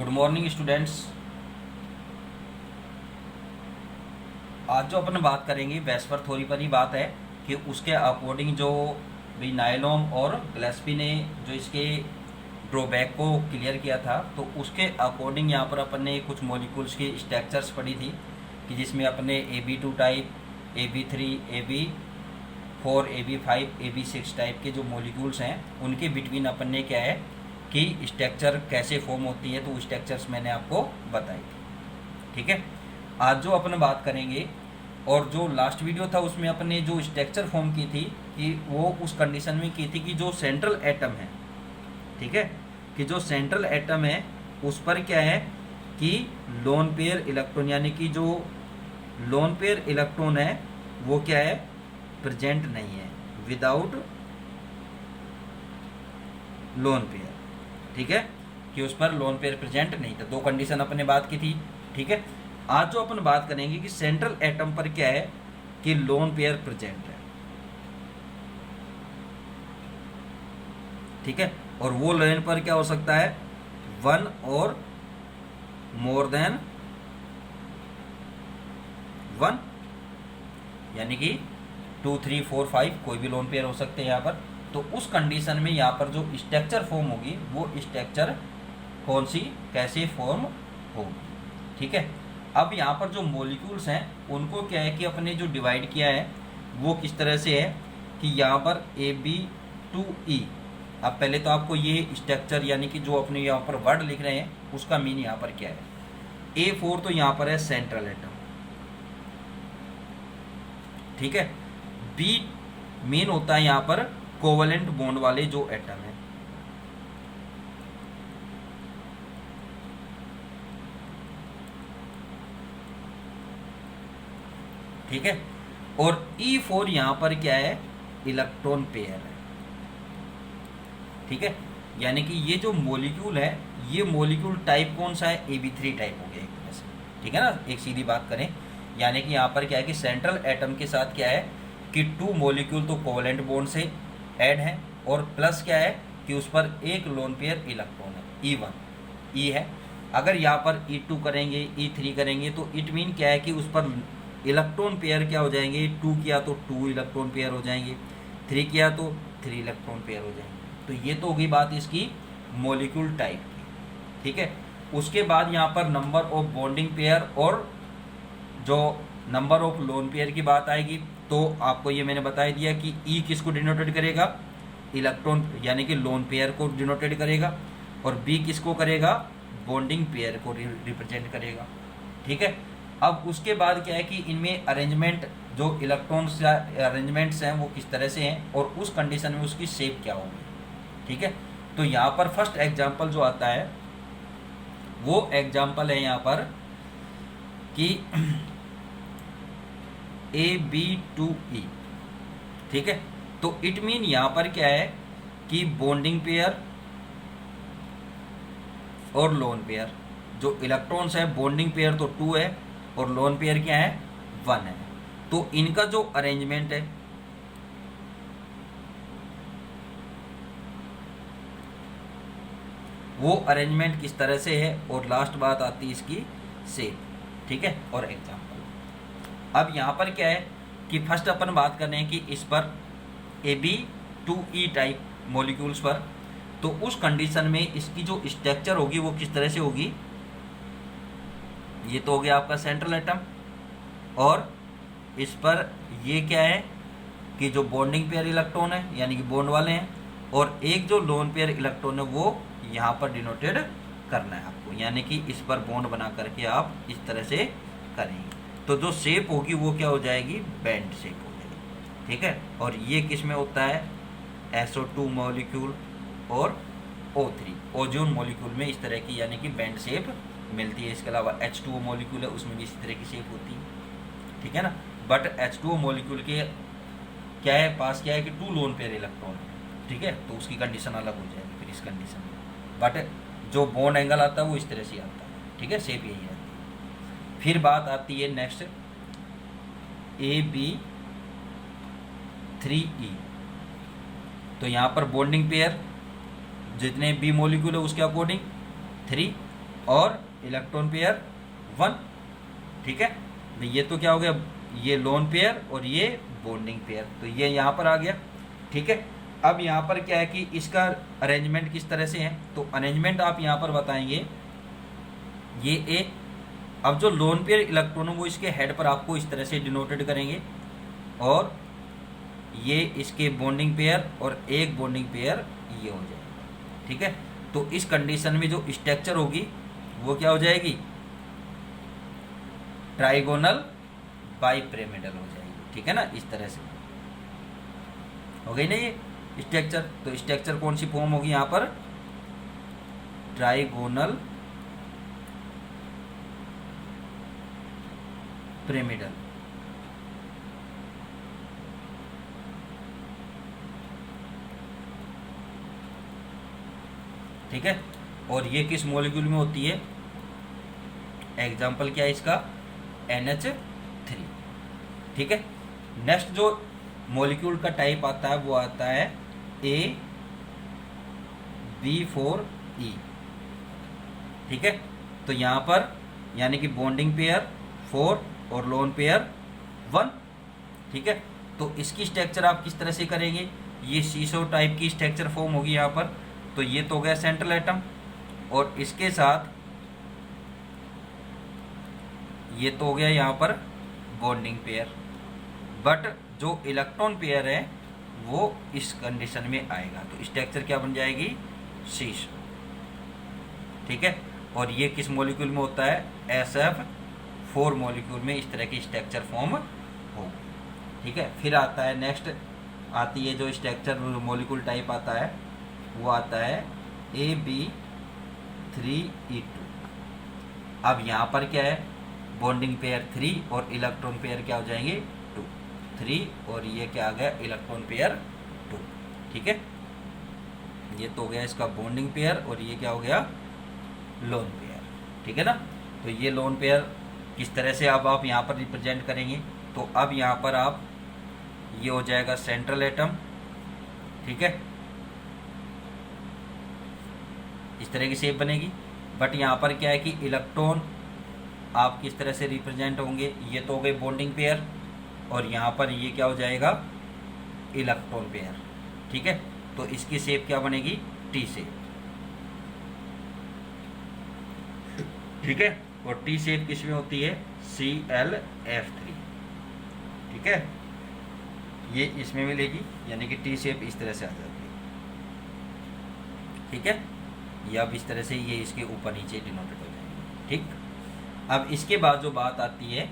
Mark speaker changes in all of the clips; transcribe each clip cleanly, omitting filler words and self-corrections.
Speaker 1: Good morning students. आज जो अपन बात करेंगे वेस्पर थ्योरी पर ही बात है कि उसके अकॉर्डिंग जो भी नायलॉन और गिलेस्पी ने जो इसके ड्रॉबैक को क्लियर किया था, तो उसके अकॉर्डिंग यहाँ पर अपन ने कुछ मॉलिक्यूल्स की स्ट्रक्चर्स पढ़ी थी कि जिसमें अपने AB2 type, AB3, AB4, AB5, AB6 type के जो मॉलिक्यूल्स हैं उनके बिटवीन अपन ने क्या है कि स्ट्रक्चर कैसे फॉर्म होती है, तो स्ट्रक्चर्स मैंने आपको बताई थी। ठीक है, आज जो अपन बात करेंगे और जो लास्ट वीडियो था उसमें अपने जो स्ट्रक्चर फॉर्म की थी कि वो उस कंडीशन में की थी कि जो सेंट्रल एटम है, ठीक है, कि जो सेंट्रल एटम है उस पर क्या है कि लोन पेयर इलेक्ट्रॉन, यानी कि जो लोन पेयर इलेक्ट्रॉन है वो क्या है, प्रेजेंट नहीं है, विदाउट लोन पेयर। ठीक है, कि उस पर लोन पेयर प्रेजेंट नहीं था। दो कंडीशन अपने बात की थी। ठीक है, आज जो अपन बात करेंगे कि सेंट्रल एटम पर क्या है कि लोन पेयर प्रेजेंट है। ठीक है, और वो लोन पर क्या हो सकता है, वन और मोर देन वन, यानी कि 2, 3, 4, 5 कोई भी लोन पेयर हो सकते हैं यहाँ पर। तो उस कंडीशन में यहाँ पर जो स्ट्रक्चर फॉर्म होगी वो स्ट्रक्चर कौन सी, कैसे फॉर्म होगी। ठीक है, अब यहाँ पर जो मॉलिक्यूल्स हैं उनको क्या है कि अपने जो डिवाइड किया है वो किस तरह से है कि यहाँ पर AB2E। अब पहले तो आपको ये स्ट्रक्चर यानी कि जो अपने यहाँ पर वर्ड लिख रहे हैं उसका मीन यहाँ पर क्या है। A4 तो यहाँ पर है सेंट्रल एटम, ठीक है। B मेन होता है यहाँ पर कोवलेंट बॉन्ड वाले जो एटम है। ठीक है, और E4 यहां पर क्या है, इलेक्ट्रॉन पेयर है। ठीक है, यानी कि ये जो मॉलिक्यूल है ये मॉलिक्यूल टाइप कौन सा है, AB3 टाइप हो गया एक तरह से। ठीक है ना, एक सीधी बात करें, यानी कि यहां पर क्या है कि सेंट्रल एटम के साथ क्या है कि 2 मॉलिक्यूल तो कोवलेंट बॉन्ड से ऐड है और प्लस क्या है कि उस पर एक लोन पेयर इलेक्ट्रॉन है, E1 E है। अगर यहाँ पर E2 करेंगे, E3 करेंगे तो इट मीन क्या है कि उस पर इलेक्ट्रॉन पेयर क्या हो जाएंगे, 2 किया तो 2 इलेक्ट्रॉन पेयर हो जाएंगे, 3 किया तो 3 इलेक्ट्रॉन पेयर हो जाएंगे। तो ये तो होगी बात इसकी मॉलिक्यूल टाइप की। ठीक है, उसके बाद यहाँ पर नंबर ऑफ बॉन्डिंग पेयर और जो नंबर ऑफ लोन पेयर की बात आएगी। तो आपको ये मैंने बता दिया कि E किसको डिनोटेड करेगा, इलेक्ट्रॉन यानी कि लोन पेयर को डिनोटेड करेगा, और B किसको करेगा, बॉन्डिंग पेयर को रिप्रेजेंट करेगा। ठीक है, अब उसके बाद क्या है कि इनमें अरेंजमेंट, जो इलेक्ट्रॉन्स या अरेंजमेंट्स हैं वो किस तरह से हैं और उस कंडीशन में उसकी शेप क्या होगी। ठीक है, तो यहाँ पर फर्स्ट एग्जांपल जो आता है वो एग्जांपल है यहाँ पर कि AB2E। ठीक है, तो इट मीन यहाँ पर क्या है कि बॉन्डिंग पेयर और लोन पेयर, जो इलेक्ट्रॉन्स है बॉन्डिंग पेयर तो 2 है और लोन पेयर क्या है, 1 है। तो इनका जो अरेंजमेंट है वो अरेंजमेंट किस तरह से है, और लास्ट बात आती है इसकी शेप। ठीक है, और एग्जांपल। अब यहाँ पर क्या है कि फर्स्ट अपन बात कर रहे हैं कि इस पर AB2E टाइप मॉलिक्यूल्स पर, तो उस कंडीशन में इसकी जो स्ट्रक्चर होगी वो किस तरह से होगी। ये तो हो गया आपका सेंट्रल एटम, और इस पर ये क्या है कि जो बॉन्डिंग पेयर इलेक्ट्रॉन है यानी कि बॉन्ड वाले हैं, और एक जो लोन पेयर इलेक्ट्रॉन है वो यहाँ पर डिनोटेड करना है आपको, यानी कि इस पर बॉन्ड बना करके आप इस तरह से करेंगे। तो जो शेप होगी वो क्या हो जाएगी, बैंड शेप हो जाएगी। ठीक है, और ये किस में होता है, SO2 मॉलिक्यूल और O3 ओजोन मॉलिक्यूल में इस तरह की यानी कि बैंड शेप मिलती है। इसके अलावा H2O मॉलिक्यूल है उसमें भी इसी तरह की शेप होती है। ठीक है ना, बट H2O मॉलिक्यूल के क्या है पास क्या है कि 2 लोन पेयर इलेक्ट्रॉन है। ठीक है, तो उसकी कंडीशन अलग हो जाएगी फिर इस कंडीशन में, बट जो बॉन्ड एंगल आता है वो इस तरह से आता है। ठीक है, शेप यही है। फिर बात आती है नेक्स्ट AB3E। तो यहाँ पर बॉन्डिंग पेयर जितने B मॉलिक्यूल है उसके अकॉर्डिंग 3, और इलेक्ट्रॉन पेयर 1। ठीक है, तो ये तो क्या हो गया, ये लोन पेयर और ये बॉन्डिंग पेयर, तो ये यहाँ पर आ गया। ठीक है, अब यहाँ पर क्या है कि इसका अरेंजमेंट किस तरह से है, तो अरेंजमेंट आप यहाँ पर बताएंगे ये ए। अब जो लोन पेयर इलेक्ट्रॉन है वो इसके हेड पर आपको इस तरह से डिनोटेड करेंगे, और ये इसके बॉन्डिंग पेयर और एक बॉन्डिंग पेयर ये हो जाएगा। ठीक है, तो इस कंडीशन में जो स्ट्रक्चर होगी वो क्या हो जाएगी, ट्राइगोनल बाइपिरामिडल हो जाएगी। ठीक है ना, इस तरह से हो गई ना ये स्ट्रक्चर। तो स्ट्रक्चर कौन सी फॉर्म होगी यहाँ पर, ट्राइगोनल पिरामिडल। ठीक है, और ये किस मॉलिक्यूल में होती है, एग्जाम्पल क्या है इसका, NH3। ठीक है, नेक्स्ट जो मॉलिक्यूल का टाइप आता है वो आता है AB4E। ठीक है, तो यहाँ पर यानी कि बॉन्डिंग पेयर 4 और लोन पेयर 1। ठीक है, तो इसकी स्ट्रक्चर आप किस तरह से करेंगे, ये सीसो टाइप की स्ट्रक्चर फॉर्म होगी यहाँ पर। तो ये तो हो गया सेंट्रल एटम, और इसके साथ ये तो हो गया यहाँ पर बॉन्डिंग पेयर, बट जो इलेक्ट्रॉन पेयर है वो इस कंडीशन में आएगा, तो स्ट्रक्चर क्या बन जाएगी, सीसो। ठीक है, और ये किस मॉलिक्यूल में होता है, SF4 मॉलिक्यूल में इस तरह की स्ट्रक्चर फॉर्म होगी। ठीक है, फिर आता है नेक्स्ट, आती है जो स्ट्रक्चर मॉलिक्यूल टाइप आता है वो आता है AB3E2। अब यहाँ पर क्या है, बॉन्डिंग पेयर 3 और इलेक्ट्रॉन पेयर क्या हो जाएंगे 2, 3 और ये क्या आ गया, इलेक्ट्रॉन पेयर 2। ठीक है, ये तो हो गया इसका बॉन्डिंग पेयर और ये क्या हो गया, लोन पेयर। ठीक है ना, तो ये लोन पेयर किस तरह से अब आप यहाँ पर रिप्रेजेंट करेंगे, तो अब यहाँ पर आप ये हो जाएगा सेंट्रल एटम। ठीक है, इस तरह की शेप बनेगी, बट यहाँ पर क्या है कि इलेक्ट्रॉन आप किस तरह से रिप्रेजेंट होंगे, ये तो हो गए बॉन्डिंग पेयर, और यहाँ पर ये क्या हो जाएगा, इलेक्ट्रॉन पेयर। ठीक है, तो इसकी शेप क्या बनेगी, टी शेप। ठीक है, और टी शेप किस में होती है, ClF3। ठीक है, ये इसमें मिलेगी, यानी कि टी शेप इस तरह से आ जाती है। ठीक है, ये अब इस तरह से ये इसके ऊपर नीचे डिनोटेड हो जाएंगे। ठीक, अब इसके बाद जो बात आती है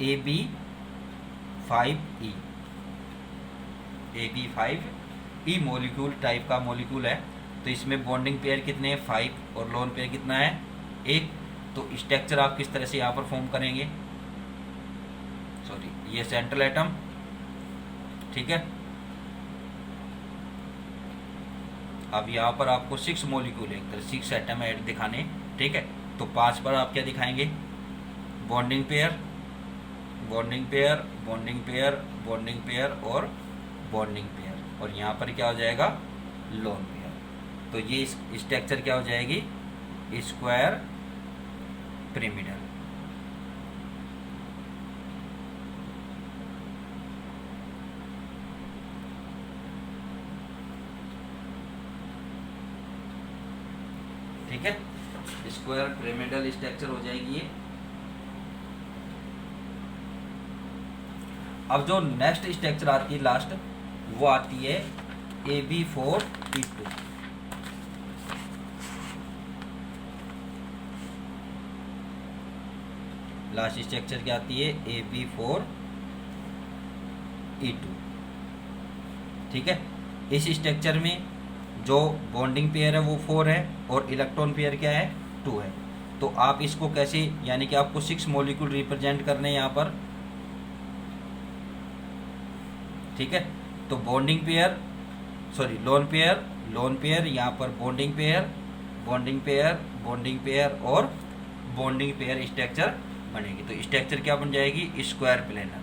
Speaker 1: AB5E। AB5E मॉलिक्यूल टाइप का मॉलिक्यूल है, तो इसमें बॉन्डिंग पेयर कितने हैं, 5, और लोन पेयर कितना है, 1। तो स्ट्रक्चर आप किस तरह से यहाँ पर फॉर्म करेंगे, सॉरी ये सेंट्रल एटम। ठीक है, अब यहाँ पर आपको 6 मॉलिक्यूल है, 6 एटम ऐड दिखाने। ठीक है, तो 5 पर आप क्या दिखाएंगे, bonding pair, bonding pair, bonding pair, bonding pair और बॉन्डिंग पेयर, और यहाँ पर क्या हो जाएगा, लोन पेयर। तो ये स्ट्रक्चर क्या हो जाएगी, स्क्वायर पिरामिडल। ठीक है, स्क्वायर पिरामिडल स्ट्रक्चर हो जाएगी ये। अब जो नेक्स्ट स्ट्रक्चर आती है लास्ट, वो आती है AB4E2। लास्ट स्ट्रक्चर क्या आती है, AB4E2। ठीक है, इस स्ट्रक्चर में जो बॉन्डिंग पेयर है वो 4 है और इलेक्ट्रॉन पेयर क्या है, 2 है। तो आप इसको कैसे, यानी कि आपको 6 मॉलिक्यूल रिप्रेजेंट करने हैं यहाँ पर। ठीक है, तो bonding pair, sorry lone pair, lone pair, यहाँ पर bonding pair, bonding pair, bonding pair और बॉन्डिंग पेयर स्ट्रक्चर बनेगी। तो स्ट्रक्चर क्या बन जाएगी, स्क्वायर प्लेनर।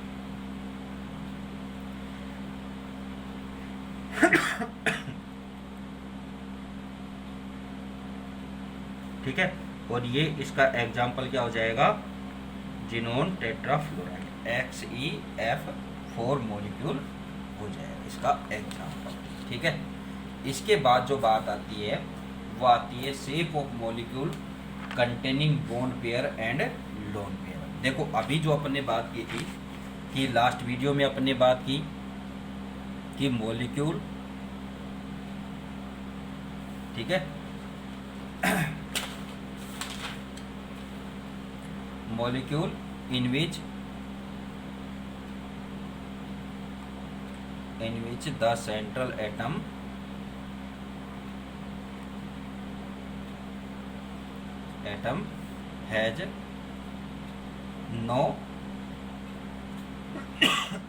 Speaker 1: ठीक है। और ये इसका एग्जाम्पल क्या हो जाएगा, जिनोन टेट्राफ्लोराइड, XeF4 मॉलिक्यूल हो जाएगा इसका एग्जाम्पल, ठीक है। इसके बाद जो बात आती है वो आती है shape of molecule containing bond pair and lone pair. देखो अभी जो अपन ने बात की थी कि लास्ट वीडियो में अपन ने बात की कि मॉलिक्यूल, ठीक है, molecule in which the central atom has no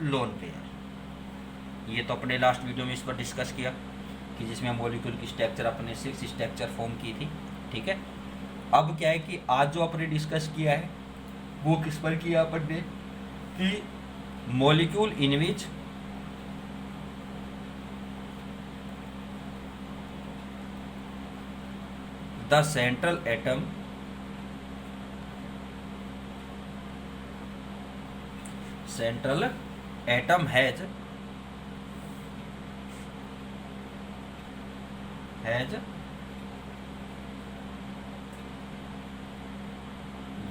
Speaker 1: lone pair। ये तो अपने लास्ट वीडियो में इस पर डिस्कस किया कि जिसमें मॉलिक्यूल की स्ट्रक्चर अपने 6 स्ट्रक्चर फॉर्म की थी, ठीक है। अब क्या है कि आज जो अपने डिस्कस किया है वो किस पर किया अपन ने कि molecule in which the central atom has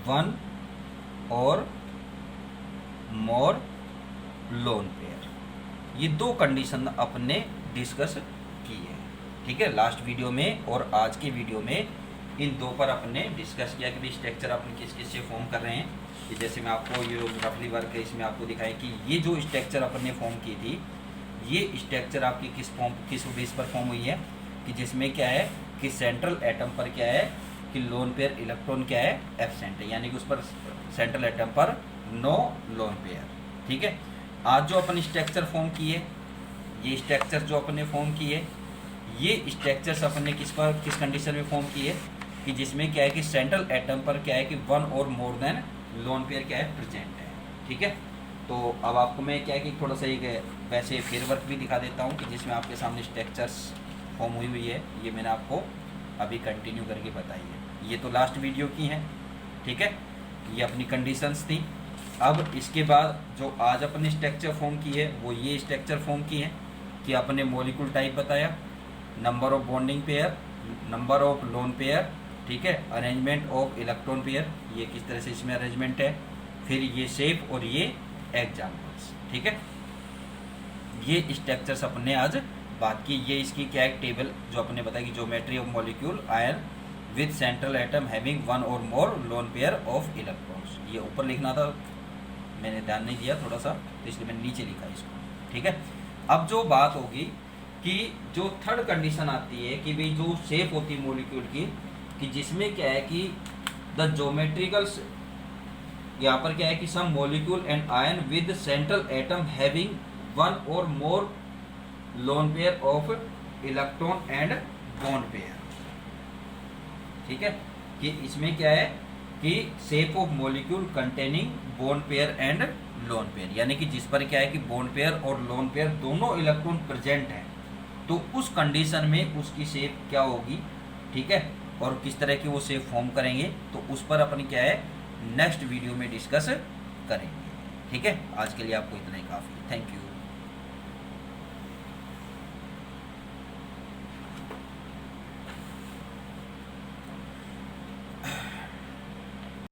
Speaker 1: one और मोर लोन पेयर। ये दो कंडीशन अपने डिस्कस की है, ठीक है, लास्ट वीडियो में और आज के वीडियो में इन दो पर अपने डिस्कस किया कि स्ट्रक्चर अपन किस किस से फॉर्म कर रहे हैं। कि जैसे मैं आपको ये रफली वर्क है इसमें आपको दिखाया कि ये जो स्ट्रक्चर अपन ने फॉर्म की थी ये स्ट्रक्चर आपकी किस बेस पर फॉर्म हुई है कि जिसमें क्या है कि सेंट्रल एटम पर क्या है कि लोन पेयर इलेक्ट्रॉन क्या है एब्सेंट है, यानी कि उस पर सेंट्रल एटम पर नो लोन पेयर, ठीक है। आज जो अपन स्ट्रक्चर फॉर्म किए, ये स्ट्रक्चर जो अपन ने फॉर्म किए, ये स्ट्रक्चर्स अपन ने किस कंडीशन में फॉर्म किए कि जिसमें क्या है कि सेंट्रल एटम पर क्या है कि वन और मोर देन लोन पेयर क्या है प्रेजेंट है, ठीक है। तो अब आपको मैं क्या है कि थोड़ा सा एक वैसे फेयर वर्क भी दिखा देता हूँ कि जिसमें आपके सामने स्ट्रक्चर्स फॉर्म हुई है, ये मैंने आपको अभी कंटिन्यू करके बताई है। ये तो लास्ट वीडियो की है, ठीक है, ये अपनी कंडीशंस थी। अब इसके बाद जो आज अपने स्ट्रक्चर फॉर्म की है वो ये स्ट्रक्चर फॉर्म की है कि अपने मॉलिक्यूल टाइप बताया, number of bonding pair, number of lone pair, ठीक है, अरेंजमेंट ऑफ इलेक्ट्रॉन पेयर, ये किस तरह से इसमें अरेंजमेंट है, फिर ये शेप और ये एग्जाम्पल्स, ठीक है। ये स्ट्रक्चर्स अपने आज बात की। ये इसकी क्या है टेबल जो अपने बताया कि geometry of molecule ion with central atom having one और more lone pair of electrons, ये ऊपर लिखना था, मैंने ध्यान नहीं दिया थोड़ा सा, तो इसलिए मैंने नीचे लिखा इसको, ठीक है। अब जो बात होगी कि जो थर्ड कंडीशन आती है कि भाई जो शेप होती है मॉलिक्यूल की कि जिसमें क्या है कि द ज्योमेट्रिकल, यहाँ पर क्या है कि some molecule and ion with central atom having one और more lone pair of electron and bond pair, ठीक है, कि इसमें क्या है कि shape of molecule containing bond pair and lone pair, यानी कि जिस पर क्या है कि बॉन्ड पेयर और लोन पेयर दोनों इलेक्ट्रॉन प्रेजेंट हैं, तो उस कंडीशन में उसकी शेप क्या होगी, ठीक है, और किस तरह की वो शेप फॉर्म करेंगे, तो उस पर अपन क्या है नेक्स्ट वीडियो में डिस्कस करेंगे, ठीक है। आज के लिए आपको इतना ही काफ़ी, थैंक यू।